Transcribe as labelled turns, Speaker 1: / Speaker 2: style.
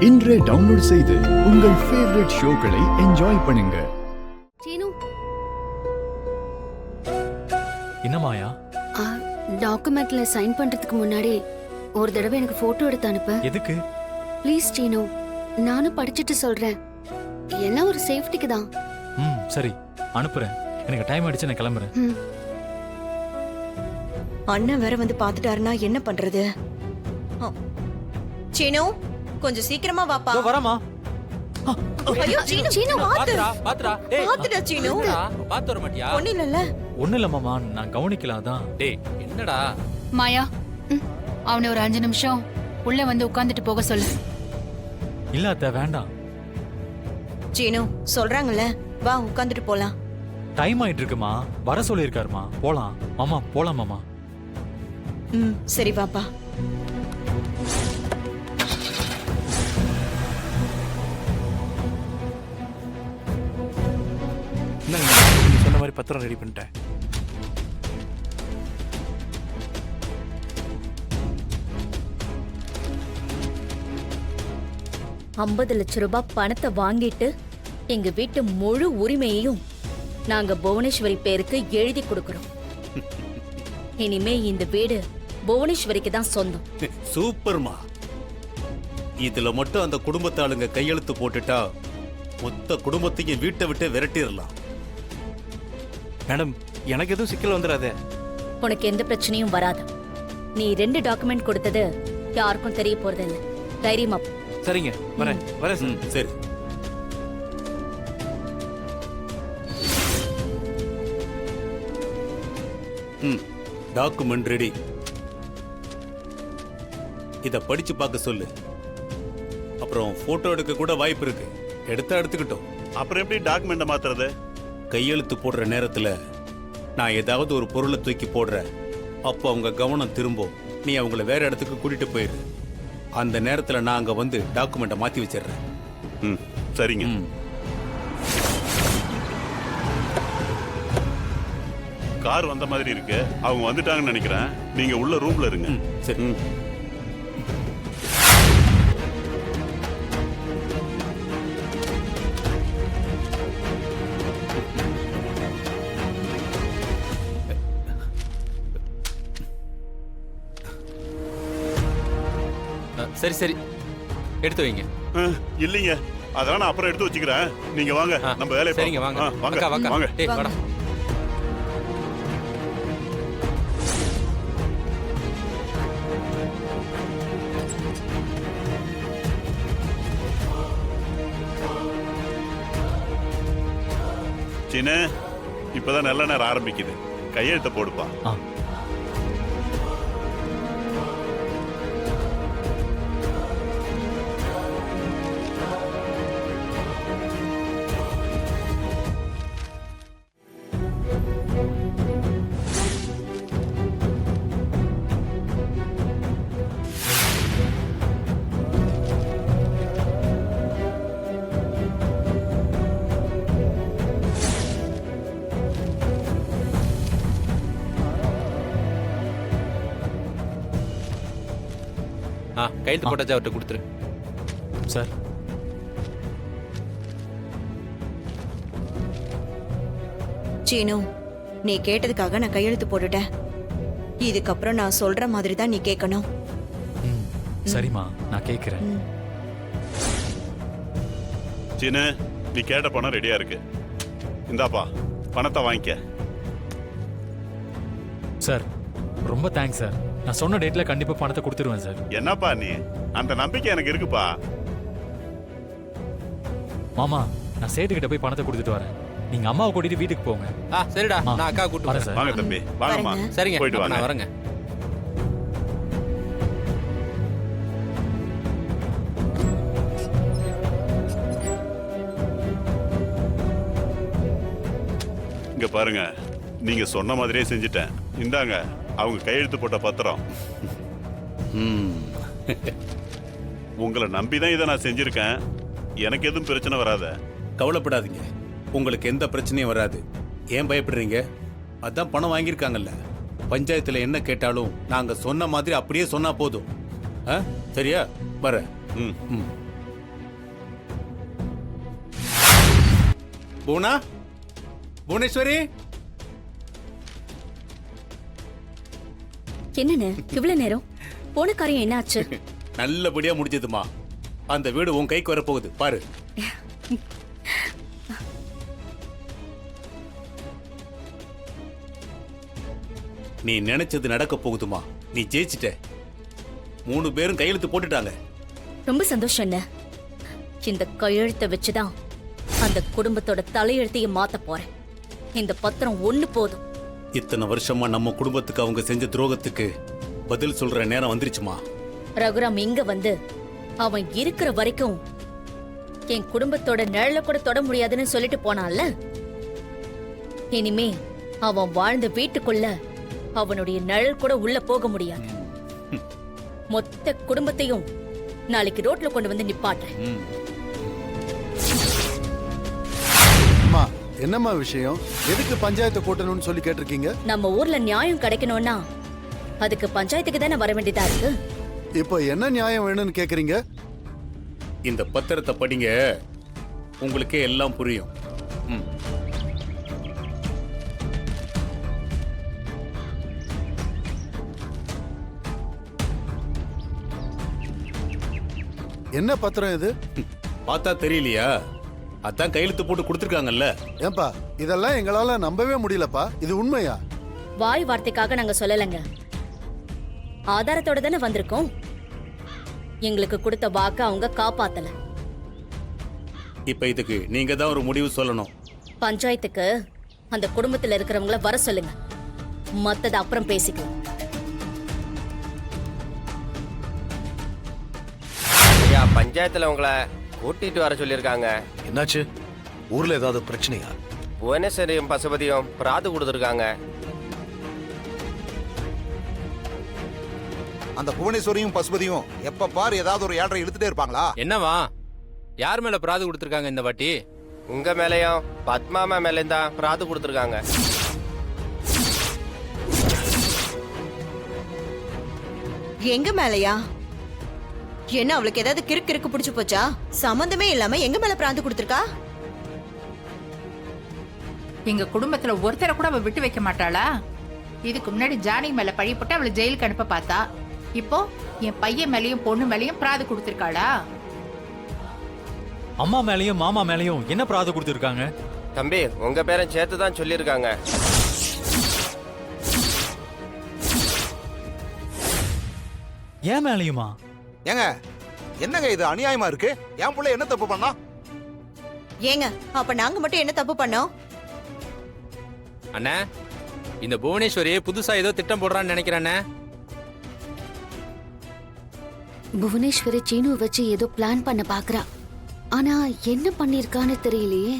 Speaker 1: இன்றே டவுன்லோட் செய்து உங்கள் ஃபேவரட் ஷோக்களை என்ஜாய் பண்ணுங்க.
Speaker 2: சீனு,
Speaker 3: என்னமாயா?
Speaker 2: டாக்குமெண்ட்ல சைன் பண்றதுக்கு முன்னாடி ஒரு தடவை எனக்கு போட்டோ எடுத்து அனுப்பு.
Speaker 3: எதுக்கு?
Speaker 2: ப்ளீஸ் சீனு, நானும் படிச்சுட்டு சொல்றேன். எல்லாம் ஒரு சேஃப்டிக்கு தான்.
Speaker 3: சரி, அனுப்புறேன். எனக்கு டைம் ஆயிடுச்சு, நான் கிளம்புறேன்.
Speaker 4: அண்ணன் வேற வந்து பாத்துட்டாருன்னா என்ன பண்றது? சீனு, கொஞ்சம் சீக்கிரமா வாப்பா.
Speaker 3: வரமா?
Speaker 4: ஐயோ சீனு, சீனு பாத்து.
Speaker 3: பாத்துடா. டேய்,
Speaker 4: பாத்துடா சீனு.
Speaker 3: பாத்து வர மாட்டியா?
Speaker 4: ஒண்ணு இல்லல.
Speaker 3: ஒண்ணு இல்ல மாமா, நான் கவனிக்கலாம் தான். டேய், என்னடா?
Speaker 5: மாயா, அவனை ஒரு 5 நிமிஷம் உள்ள வந்து உட்கார்ந்துட்டு போக சொல்லு.
Speaker 3: இல்ல அத்தை, வேண்டாம்.
Speaker 4: சீனு சொல்றாங்கல்ல, வா உட்கார்ந்துட்டு போலாம்.
Speaker 3: டைம் ஆயிட்டு இருக்குமா, வர சொல்லிருக்காருமா. போலாம் மாமா, போலாம் மாமா.
Speaker 4: சரி வாப்பா.
Speaker 6: சொன்ன மாதிரி பத்திரம் ரெடி பண்ணிட்டேன்.
Speaker 7: ₹50,00,000 பணத்தை வாங்கிட்டு எங்க வீட்டு முழு உரிமையையும் நாங்க புவனேஸ்வரி பேருக்கு எழுதி கொடுக்கிறோம். இனிமே இந்த வீடு புவனேஸ்வரிக்கு தான் சொந்தம்.
Speaker 8: சூப்பர்மா. இதுல மட்டும் அந்த குடும்பத்தாளுங்க கையெழுத்து போட்டுட்டா மொத்த குடும்பத்தையும் வீட்டை விட்டு விரட்டிடலாம்.
Speaker 6: மேடம், எனக்கு எதுவும் சிக்கல் வந்துடாதே.
Speaker 7: உனக்கு எந்த பிரச்சனையும் வராது. நீ 2 டாக்குமெண்ட் கொடுத்தது யாருக்கும் தெரிய போறது இல்லை. தைரியமா போ.
Speaker 6: சரிங்க, வரேன் வரேன்.
Speaker 8: சரி. Document ready. இத படிச்சு பார்க்க சொல்லு. அப்புறம் போட்டோ எடுக்க கூட வாய்ப்பு இருக்கு. எடுத்துக்கிட்டோம்.
Speaker 9: அப்புறம் எப்படி டாக்குமெண்ட மாத்துறது?
Speaker 8: கையெழுத்து போடுற நேரத்துல நான் ஏதாவது ஒரு பொருளை தூக்கி போடுறேன். அப்போ அவங்க கவனம் திரும்பும். நீ அவங்கள வேற இடத்துக்கு கூட்டிட்டு போயிரு. அந்த நேரத்துல நான் அங்க வந்து டாக்குமெண்ட மாத்தி வச்சிடுறேன்.
Speaker 9: சரிங்க. கார் வந்த மாதிரி இருக்கு. அவங்க வந்துட்டாங்கன்னு நினைக்கிறேன். நீங்க உள்ள ரூம்ல இருங்க.
Speaker 8: சரி.
Speaker 10: சரி சரி, எடுத்து வைங்க.
Speaker 9: இல்லைங்க, அதெல்லாம் நான் அப்புறம் எடுத்து வச்சுக்கிறேன். நீங்க வாங்க, நம்ம வேலையை
Speaker 10: சரிங்க. வாங்க
Speaker 9: வாங்க
Speaker 10: வாங்க
Speaker 9: வாங்க.
Speaker 10: டேய் வாடா.
Speaker 9: சின்ன, இப்பதான் நல்ல நேரம் ஆரம்பிக்குது. கையெழுத்த போடுப்பா.
Speaker 10: கையெழுத்து போட்டாச்சு, அவர்கிட்ட கொடுத்துரு.
Speaker 3: சார்,
Speaker 4: சீனு, நீ கேட்டதுக்காக நான் கையெழுத்து போட்டுட்டேன். இதுக்கப்புறம் நான் சொல்ற மாதிரி தான் நீ கேட்கணும்.
Speaker 3: சரிம்மா, நான் கேட்கிறேன்.
Speaker 9: சின்ன, நீ கேட்ட பணம் ரெடியா இருக்கு. இந்தாப்பா, பணத்தை வாங்கிக்க.
Speaker 3: சார், ரொம்ப தேங்க்ஸ் சார். நான் சொன்ன டேட்ல கண்டிப்பா பணத்தை கொடுத்துருவேன் சார்.
Speaker 9: என்னப்பா நீ, அந்த நம்பிக்கை எனக்கு இருக்குப்பா.
Speaker 3: மாமா, நான் சேட்டு கிட்ட போய் பணத்தை கொடுத்துட்டு வரேன். நீங்க அம்மாவை கூட்டிட்டு வீட்டுக்கு போங்க.
Speaker 10: சரிடா, நான் அக்கா கூட்டு வரேன்.
Speaker 9: வாங்க தம்பி, வாங்கம்மா.
Speaker 10: சரிங்க,
Speaker 9: போயிட்டு வாங்க.
Speaker 10: நான் வரேங்க.
Speaker 9: இங்க பாருங்க, நீங்க சொன்ன மாதிரியே செஞ்சுட்டேன். இந்தாங்க அவங்க கையெழுத்து போட்ட பத்திரம். உங்களை நம்பிதான் இதை நான் செஞ்சிருக்கேன். எனக்கு எதுவும் பிரச்சனை வராத.
Speaker 8: கவலைப்படாதீங்க, உங்களுக்கு எந்த பிரச்சனையும் வராது. ஏன் பயப்படுறீங்க? அதான் பணம் வாங்கியிருக்காங்கல்ல. பஞ்சாயத்துல என்ன கேட்டாலும் நாங்க சொன்ன மாதிரி அப்படியே சொன்னா போதும். சரியா? வர. புவனா, புவனேஸ்வரி,
Speaker 7: என்னன்னு இவ்வளவு நேரம் போன காரியம் என்ன ஆச்சு?
Speaker 8: நல்லபடியா முடிஞ்சதுமா. அந்த வீடு உன் கைக்கு வரப்போகுது பாரு. நீ நினைச்சது நடக்க போகுதுமா. நீ ஜெயிச்சிட்ட. 3 பேரும் கையெழுத்து போட்டுட்டாங்க.
Speaker 7: ரொம்ப சந்தோஷம் என்ன. இந்த கையெழுத்தை வச்சுதான் அந்த குடும்பத்தோட தலையெழுத்தையும் மாத்த போறேன். இந்த பத்திரம் ஒண்ணு போதும்.
Speaker 8: இத்தனை வருஷமா நம்ம குடும்பத்துக்கு அவங்க செஞ்ச துரோகத்துக்கு பதில் சொல்ற நேரம் வந்துருச்சுமா.
Speaker 7: ரகுராம் இங்க வந்து அவன் இருக்கிற வரைக்கும் என் குடும்பத்தோட நிழல கூட தொட முடியாதுன்னு சொல்லிட்டு போனான்ல. இனிமே அவன் வாழ்ந்த வீட்டுக்குள்ள அவனுடைய நிழல் கூட உள்ள போக முடியாது. மொத்த குடும்பத்தையும் நாளைக்கு ரோட்ல கொண்டு வந்து நிப்பாட்டுறேன்.
Speaker 1: அம்மா, என்னம்மா விஷயம்? எதுக்கு பஞ்சாயத்து கூட்டணும்னு சொல்லி கேட்டிருக்கீங்க?
Speaker 7: நம்ம ஊர்ல நியாயம் கிடைக்கணும்னா அதுக்கு பஞ்சாயத்துக்கு தானே வர வேண்டியதா இருக்கு.
Speaker 1: இப்போ என்ன நியாயம் வேணும்னு கேக்குறீங்க?
Speaker 8: இந்த பத்திரத்தை படிங்க, உங்களுக்கே எல்லாம் புரியும்.
Speaker 1: என்ன பத்திரம் இது?
Speaker 8: பார்த்தா தெரியலையா? அதான் கையெழுத்து போட்டு கொடுத்துருக்காங்கல்ல.
Speaker 1: ஏன்பா, இதெல்லாம் எங்களால நம்பவே முடியலப்பா. இது உண்மையா?
Speaker 7: வாய் வார்த்தைக்காக நாங்க சொல்லலைங்க, ஆதாரத்தோட தானே வந்திருக்கோம். எங்களுக்கு கொடுத்த வாக்க அவங்க காப்பாத்தல.
Speaker 8: இப்ப இதுக்கு நீங்க தான் ஒரு முடிவு சொல்லணும்.
Speaker 7: பஞ்சாயத்துக்கு அந்த குடும்பத்துல இருக்கிறவங்கள வர சொல்லுங்க. மத்தத அப்புறம் பேசிக்கலாம்.
Speaker 10: ஐயா, பஞ்சாயத்துல உங்களை கூட்டிட்டு வர சொல்லியிருக்காங்க.
Speaker 11: என்னாச்சு? ஊர்ல ஏதாவது பிரச்சனையா?
Speaker 10: புவனேஸ்வரியும் பசுபதியும் பிராது கொடுத்துருக்காங்க.
Speaker 11: அந்த புவனேஸ்வரியும் பசுபதியும் எப்ப பாரு ஏதாவது ஒரு ஏழரை இழுத்துட்டே இருப்பாங்களா?
Speaker 10: என்னவா? யார் மேல பிராது கொடுத்துருக்காங்க இந்த வாட்டி? உங்க மேலயும் பத்மாமா மேலயும் தான் பிராது கொடுத்துருக்காங்க.
Speaker 4: எங்க மேலயா? என்ன அவளுக்கு ஏதாவது கிறுக்கு பிடிச்சு போச்சா? சம்பந்தமே இல்லாம எங்க மேல பிராந்து கொடுத்துருக்கா?
Speaker 5: எங்க குடும்பத்துல ஒருத்தரை கூட அவ விட்டு வைக்க மாட்டாளா? இதுக்கு முன்னாடி ஜானகி மேல பழி போட்டு அவளை ஜெயிலுக்கு அனுப்ப பார்த்தா, இப்போ என் பையன் மேலயும் பொண்ணு மேலயும் பிராது கொடுத்திருக்காளா?
Speaker 3: அம்மா மேலயும் மாமா மேலயும் என்ன பிராது கொடுத்துருக்காங்க?
Speaker 10: தம்பி, உங்க பேரன் சேர்த்து தான் சொல்லியிருக்காங்க.
Speaker 3: ஏன் மேலயுமா?
Speaker 11: ஏங்க, என்னங்க இது அநியாயமா இருக்கு? என் புள்ள என்ன தப்பு பண்ணா?
Speaker 4: ஏங்க, அப்ப நாங்க மட்டும் என்ன தப்பு பண்ணோம்?
Speaker 10: அண்ணா, இந்த புவனேஸ்வரி புதுசா ஏதோ திட்டம் போடுறான்னு நினைக்கிறேண்ணே.
Speaker 2: புவனேஸ்வரி சீனு வச்சு ஏதோ பிளான் பண்ண பாக்குறா. ஆனா என்ன பண்ணிருக்கான்னு தெரியலையே.